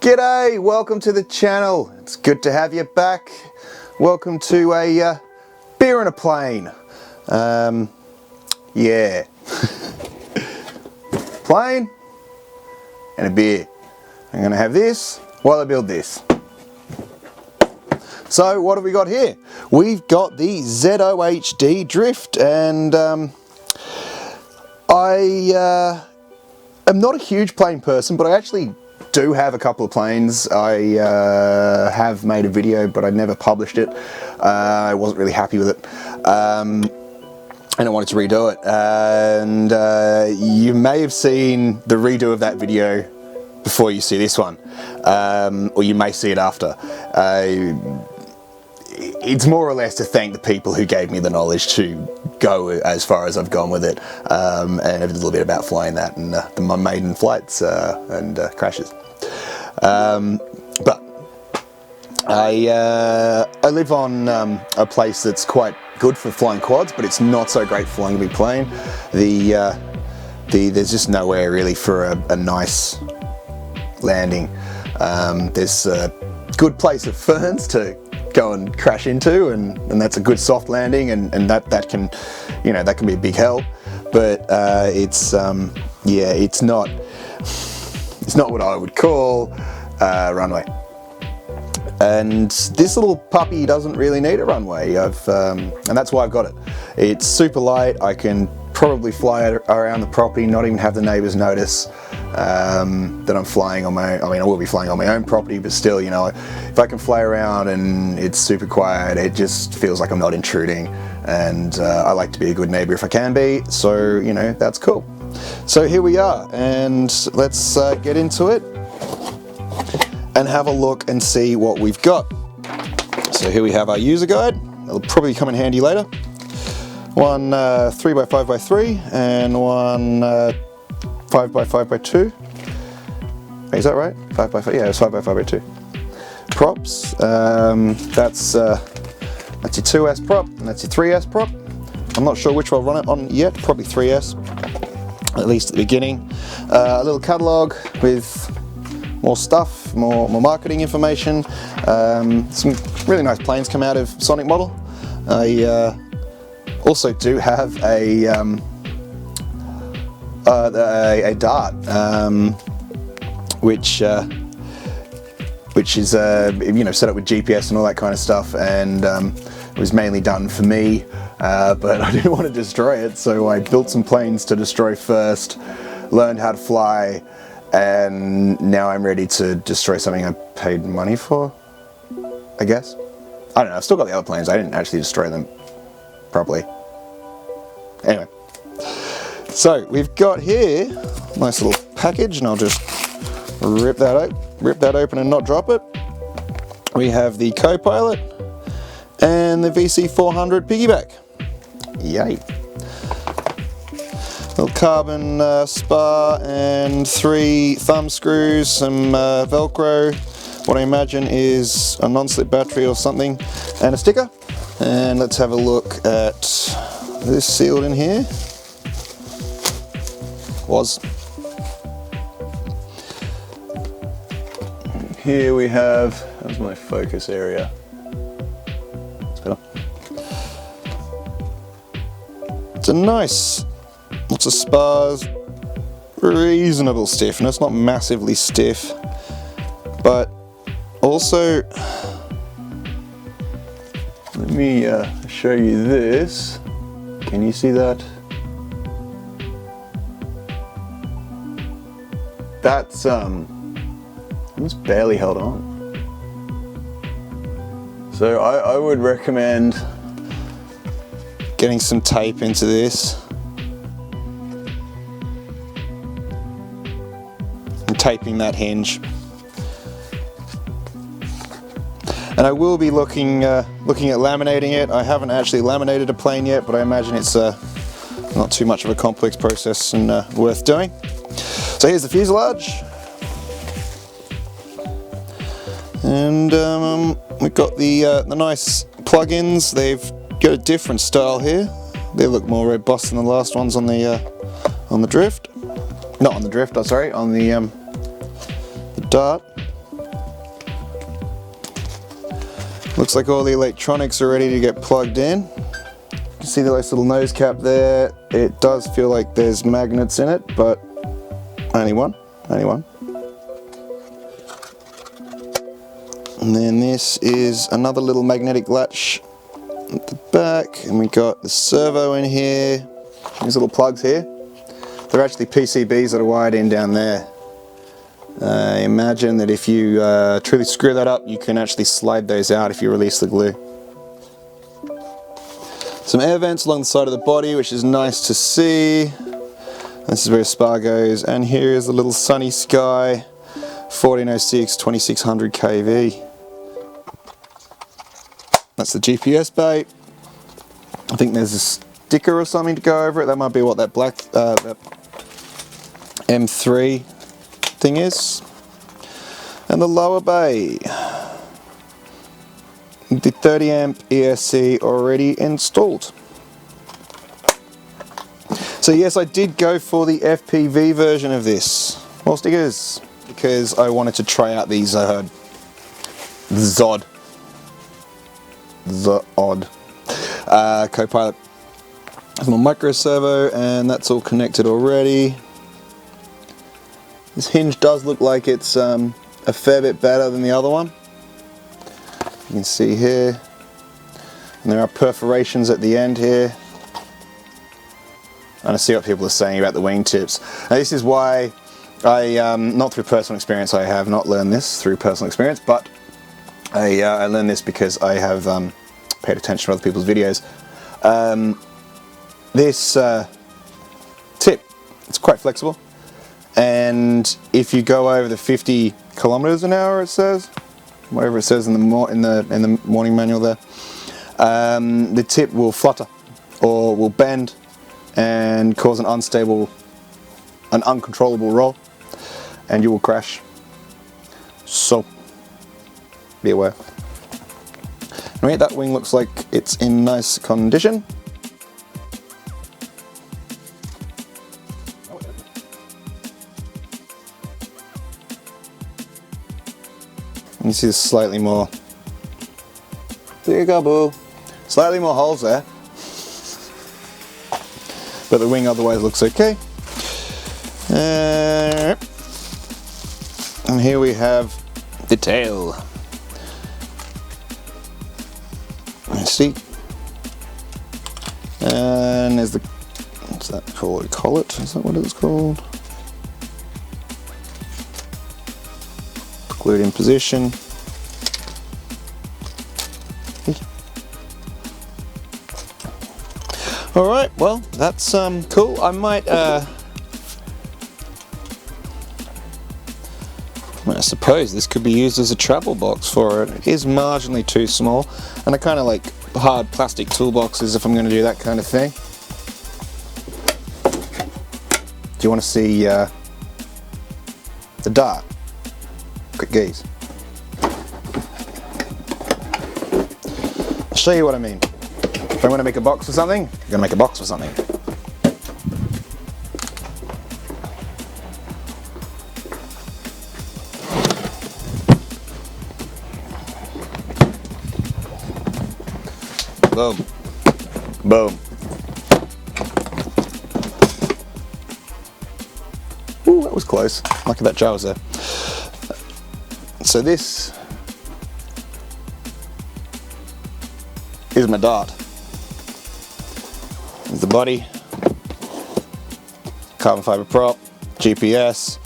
G'day, welcome to the channel. It's good to have you back. Welcome to a beer and a plane. Yeah. Plane and a beer. I'm gonna have this while I build this. So what have we got here? We've got the ZOHD Drift, and I am not a huge plane person, but I actually do have a couple of planes. I have made a video, but I never published it. I wasn't really happy with it, and I wanted to redo it. And you may have seen the redo of that video before you see this one, or you may see it after. It's more or less to thank the people who gave me the knowledge to go as far as I've gone with it, and a little bit about flying that and my maiden flights and crashes. But I live on a place that's quite good for flying quads, but it's not so great for flying a big plane. There's just nowhere really for a nice landing. There's a good place of ferns to go and crash into, and that's a good soft landing, and that can, you know, that can be a big help. But yeah, it's not what I would call runway. And this little puppy doesn't really need a runway. And that's why I've got it. It's super light. I can probably fly it around the property, not even have the neighbours notice that I'm flying on my own. I mean, I will be flying on my own property, but still, you know, if I can fly around and it's super quiet, it just feels like I'm not intruding. And I like to be a good neighbour if I can be, so, you know, that's cool. So here we are, and let's get into it and have a look and see what we've got. So here we have our user guide. It'll probably come in handy later. One 3x5x3 and one 5x5x2. Is that right? 5x5, yeah, it's 5x5x2. Props, that's your 2S prop, and that's your 3S prop. I'm not sure which I'll run it on yet, probably 3S, at least at the beginning. A little catalogue with more stuff, more marketing information. Some really nice planes come out of Sonic Model. I also do have a dart, which is you know, set up with GPS and all that kind of stuff, and it was mainly done for me, but I didn't want to destroy it, so I built some planes to destroy first, learned how to fly, and now I'm ready to destroy something I paid money for, I guess. I don't know, I've still got the other planes. I didn't actually destroy them properly. Anyway, so we've got here a nice little package, and I'll just rip that open and not drop it. We have the co-pilot and the VC400 piggyback. Yay. Little carbon spar and 3 thumb screws, some Velcro, what I imagine is a non-slip battery or something, and a sticker. And let's have a look at this sealed in here. Here we have, that's my focus area. That's better. It's a nice, lots of spars, reasonable stiffness, not massively stiff, but also, let me show you this. Can you see that? That's almost barely held on. So I would recommend getting some tape into this and taping that hinge. And I will be looking at laminating it. I haven't actually laminated a plane yet, but I imagine it's not too much of a complex process and worth doing. So here's the fuselage. And we've got the nice plugins. They've got a different style here. They look more robust than the last ones on the Drift. Not on the Drift, sorry, on the Dart. Looks like all the electronics are ready to get plugged in. You can see the nice little nose cap there. It does feel like there's magnets in it, but only one. And then this is another little magnetic latch at the back, and we got the servo in here. These little plugs here. They're actually PCBs that are wired in down there. Imagine that if you truly screw that up, you can actually slide those out if you release the glue. Some air vents along the side of the body, which is nice to see. This is where spar goes, and here is the little Sunny Sky 1406 2600 kV. That's the GPS bay. I think there's a sticker or something to go over it. That might be what that black that M3 thing is. And the lower bay, the 30 amp ESC already installed. So yes, I did go for the FPV version of this. More stickers, because I wanted to try out the ZOHD co-pilot. There's a little micro servo, and that's all connected already. This hinge does look like it's a fair bit better than the other one. You can see here, and there are perforations at the end here. And I see what people are saying about the wingtips. Now this is why I, not through personal experience, I have not learned this through personal experience, but I learned this because I have paid attention to other people's videos. This tip, it's quite flexible, and if you go over the 50 kilometers an hour, it says, whatever it says in the morning manual there, the tip will flutter or will bend and cause an uncontrollable roll, and you will crash. So be aware. Anyway, that wing looks like it's in nice condition. You see slightly more. There you go, boo. Slightly more holes there. But the wing otherwise looks okay. And here we have the tail. Let's see. And there's the, what's that called? Collet? Is that what it's called? Glued in position. Alright, well, that's cool. I might, I suppose this could be used as a travel box for it. It is marginally too small, and I kind of like hard plastic toolboxes if I'm going to do that kind of thing. Do you want to see the dart? Quick gaze. I'll show you what I mean. If I want to make a box for something, you're going to make a box for something. Boom. Boom. Ooh, that was close. Lucky that jar was there. So this is my dart. There's the body, carbon fiber prop, GPS,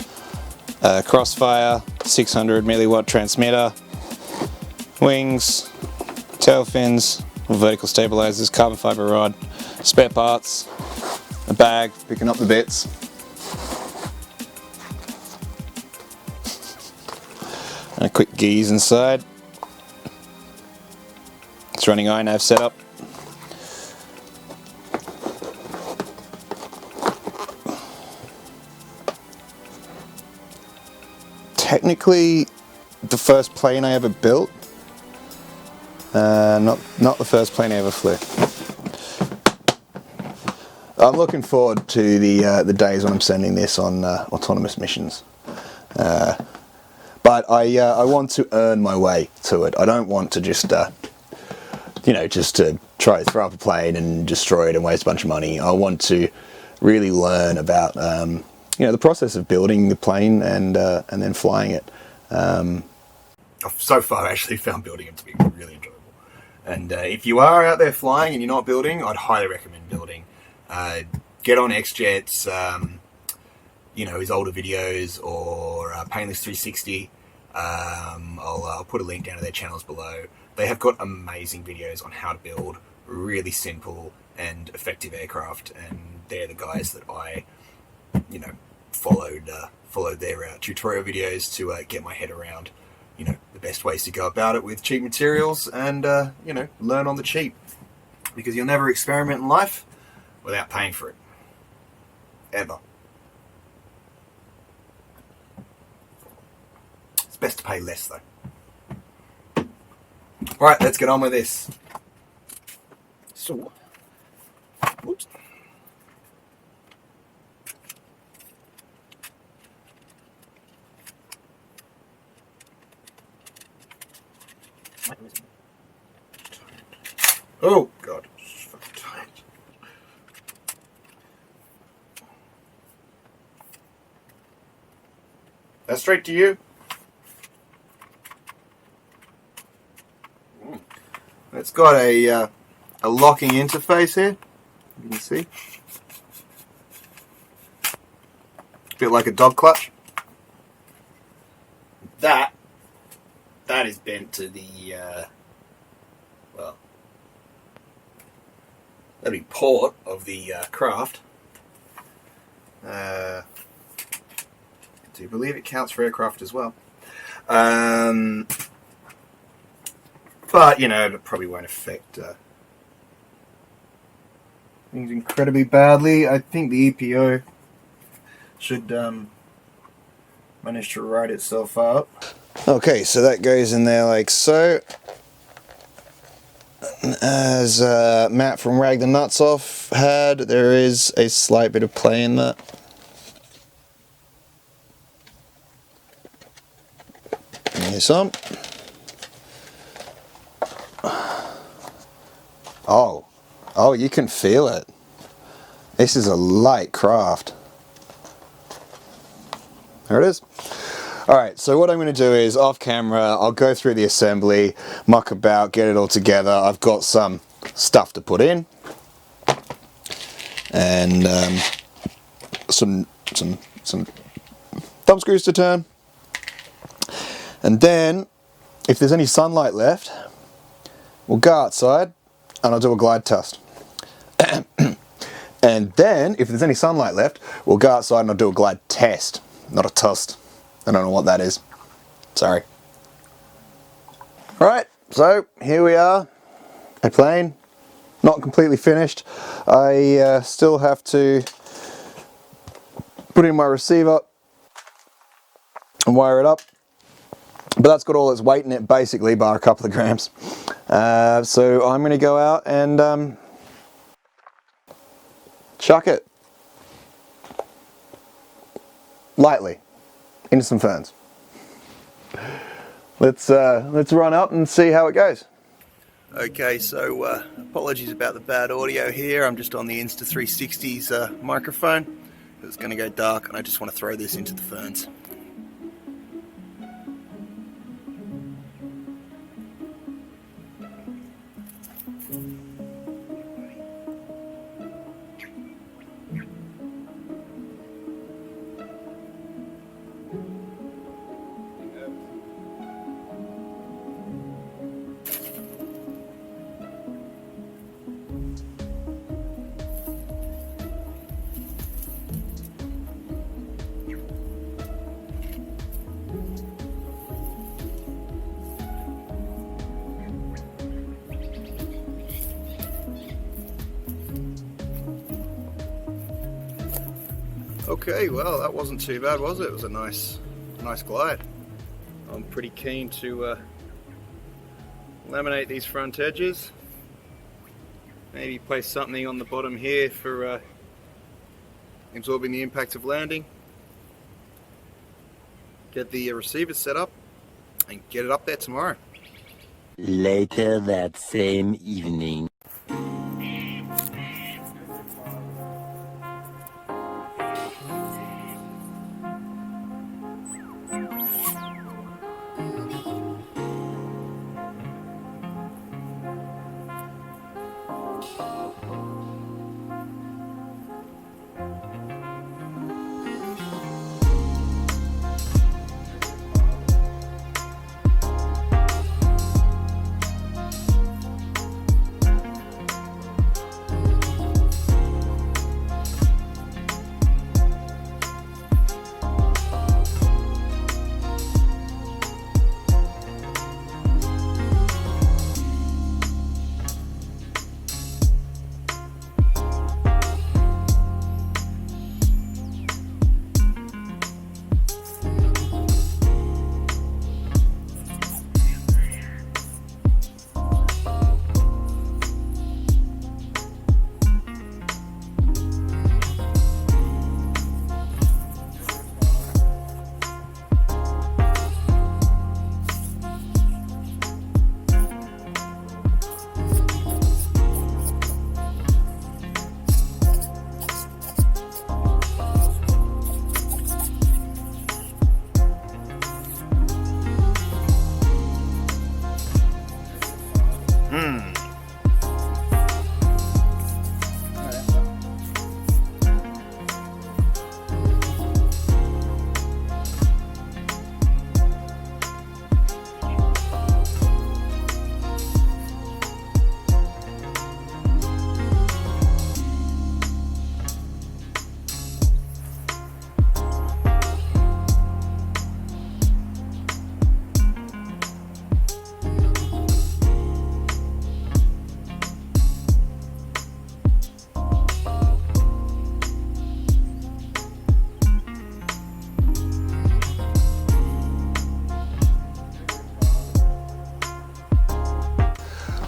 crossfire, 600 milliwatt transmitter, wings, tail fins, vertical stabilizers, carbon fiber rod, spare parts, a bag picking up the bits. And a quick geese inside. It's running iNav setup. Technically, the first plane I ever built. Not the first plane I ever flew. I'm looking forward to the days when I'm sending this on autonomous missions. But I want to earn my way to it. I don't want to just you know, just to try to throw up a plane and destroy it and waste a bunch of money. I want to really learn about, you know, the process of building the plane and then flying it. I've so far actually found building it to be really enjoyable. And if you are out there flying and you're not building, I'd highly recommend building. Get on xjet's, you know, his older videos, or Painless 360. I'll put a link down to their channels below. They have got amazing videos on how to build really simple and effective aircraft, and they're the guys that I, you know, followed their tutorial videos to get my head around, you know, the best ways to go about it with cheap materials and, you know, learn on the cheap. Because you'll never experiment in life without paying for it. Ever. It's best to pay less, though. Alright, let's get on with this. So, whoops. Oh, God. It's fucking tight. That's straight to you. It's got a locking interface here. You can see. A bit like a dog clutch. That is bent to the, well, that'd be port of the craft. Do you believe it counts for aircraft as well? But, you know, it probably won't affect things incredibly badly. I think the EPO should manage to write itself up. Okay, so that goes in there like so. As Matt from RagTheNutsOff had, there is a slight bit of play in that. Here's some. Oh, you can feel it. This is a light craft. There it is. Alright, so what I'm going to do is, off camera, I'll go through the assembly, muck about, get it all together. I've got some stuff to put in. And some thumb screws to turn. And then, if there's any sunlight left, we'll go outside and I'll do a glide test. And then, if there's any sunlight left, we'll go outside and I'll do a glide test. Not a test. I don't know what that is. Sorry. Alright, so here we are. A plane. Not completely finished. I still have to put in my receiver and wire it up. But that's got all its weight in it, basically, bar a couple of grams. So I'm going to go out and chuck it lightly into some ferns. Let's run up and see how it goes. Okay, so apologies about the bad audio here. I'm just on the Insta360's microphone. It's going to go dark, and I just want to throw this into the ferns. Okay, well, that wasn't too bad, was it? It was a nice glide. I'm pretty keen to laminate these front edges. Maybe place something on the bottom here for absorbing the impact of landing. Get the receiver set up and get it up there tomorrow. Later that same evening.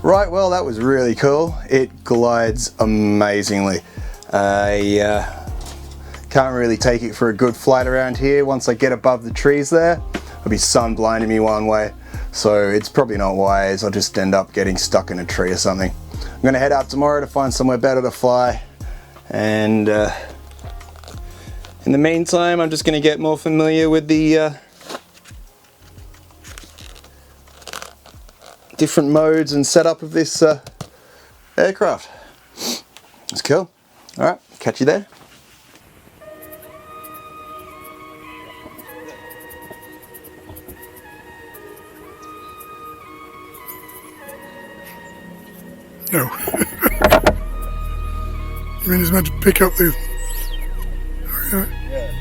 Right, well, that was really cool. It glides amazingly. I can't really take it for a good flight around here. Once I get above the trees there, I'll be sun blinding me one way. So it's probably not wise. I'll just end up getting stuck in a tree or something. I'm gonna head out tomorrow to find somewhere better to fly. And in the meantime, I'm just gonna get more familiar with the different modes and setup of this aircraft. It's cool. All right, catch you there. No. You mean it's meant to pick up the... Okay. Yeah.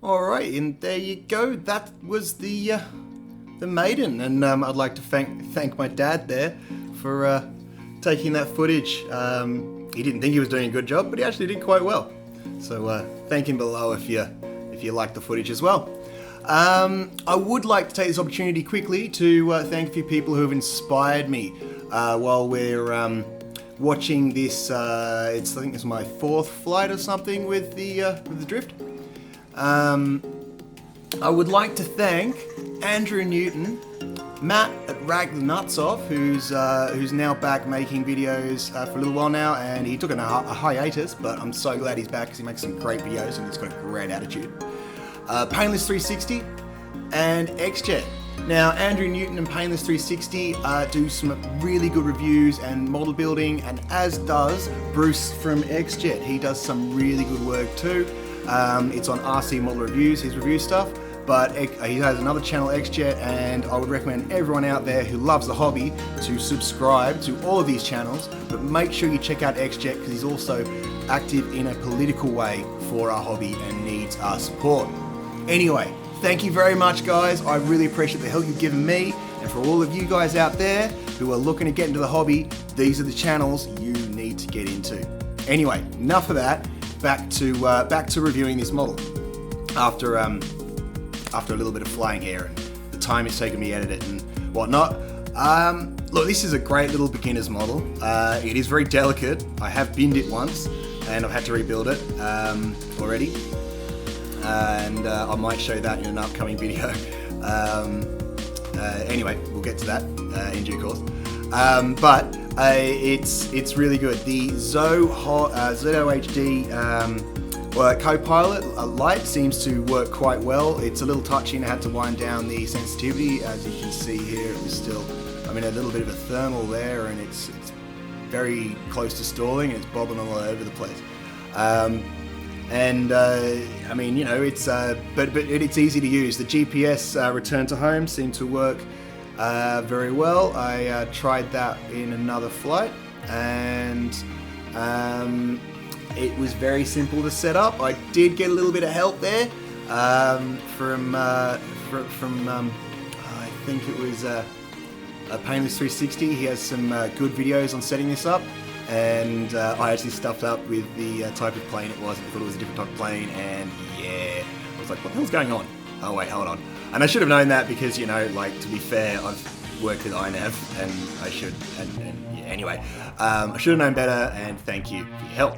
Alright, and there you go. That was the Maiden, and I'd like to thank my dad there for taking that footage. He didn't think he was doing a good job, but he actually did quite well. So thank him below if you like the footage as well. I would like to take this opportunity quickly to thank a few people who have inspired me while we're watching this. I think it's my 4th flight or something with the Drift. I would like to thank Andrew Newton, Matt at RagTheNutsOff, who's now back making videos for a little while now, and he took a hiatus, but I'm so glad he's back because he makes some great videos and he's got a great attitude. Painless 360 and xjet. Now, Andrew Newton and Painless 360 do some really good reviews and model building, and as does Bruce from xjet. He does some really good work too. It's on RC Model Reviews, his review stuff, but he has another channel, xjet, and I would recommend everyone out there who loves the hobby to subscribe to all of these channels, but make sure you check out xjet because he's also active in a political way for our hobby and needs our support. Anyway, thank you very much, guys. I really appreciate the help you've given me, and for all of you guys out there who are looking to get into the hobby, these are the channels you need to get into. Anyway, enough of that. Back to reviewing this model after a little bit of flying here and the time it's taken me to edit it and whatnot. Look, this is a great little beginner's model. It is very delicate. I have binned it once and I've had to rebuild it already, and I might show that in an upcoming video. Anyway, we'll get to that in due course. But it's really good. The ZOHD co-pilot light seems to work quite well. It's a little touchy and I had to wind down the sensitivity. As you can see here, it was still, a little bit of a thermal there, and it's very close to stalling and it's bobbing all over the place. But it's easy to use. The GPS return to home seemed to work very well. I tried that in another flight, and it was very simple to set up. I did get a little bit of help there from I think it was Painless 360. He has some good videos on setting this up, and I actually stuffed up with the type of plane it was. I thought it was a different type of plane, and yeah, I was like, what the hell's going on? Oh wait, hold on. And I should have known that because, to be fair, I've worked with INAV and I should, anyway, I should have known better, and thank you for your help.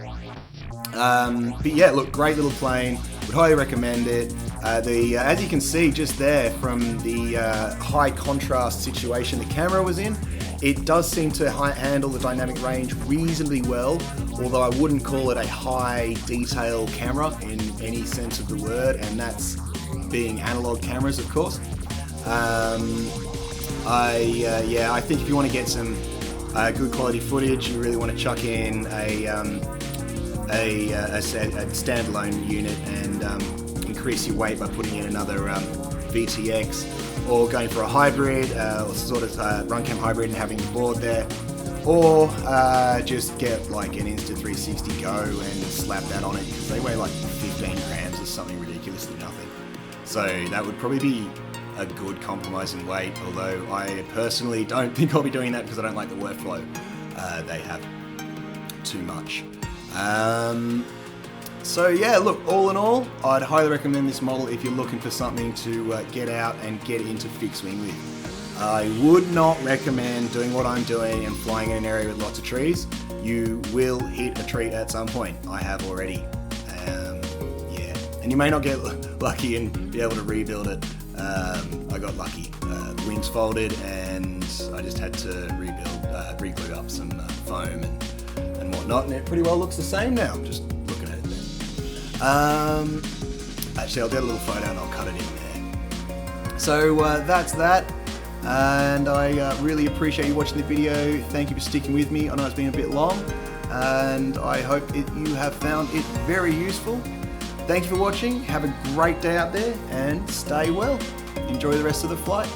But yeah, look, great little plane, would highly recommend it. As you can see just there from the high contrast situation the camera was in, it does seem to handle the dynamic range reasonably well, although I wouldn't call it a high detail camera in any sense of the word, and that's being analog cameras, of course. I think if you want to get some good quality footage, you really want to chuck in a standalone unit and increase your weight by putting in another VTX, or going for a hybrid, or sort of Runcam hybrid and having the board there, or just get like an Insta360 Go and slap that on it, because they weigh like 15 grams or something ridiculously nothing. So that would probably be a good compromise in weight, although I personally don't think I'll be doing that because I don't like the workflow they have too much. So yeah, look, all in all, I'd highly recommend this model if you're looking for something to get out and get into fixed wing with. I would not recommend doing what I'm doing and flying in an area with lots of trees. You will hit a tree at some point. I have already. Yeah, and you may not get lucky and be able to rebuild it. I got lucky. The wings folded and I just had to rebuild, re-glue up some foam and whatnot, and it pretty well looks the same now. Just looking at it there. Actually, I'll get a little photo and I'll cut it in there. So that's that. And I really appreciate you watching the video. Thank you for sticking with me. I know it's been a bit long, and I hope you have found it very useful. Thank you for watching. Have a great day out there and stay well. Enjoy the rest of the flight.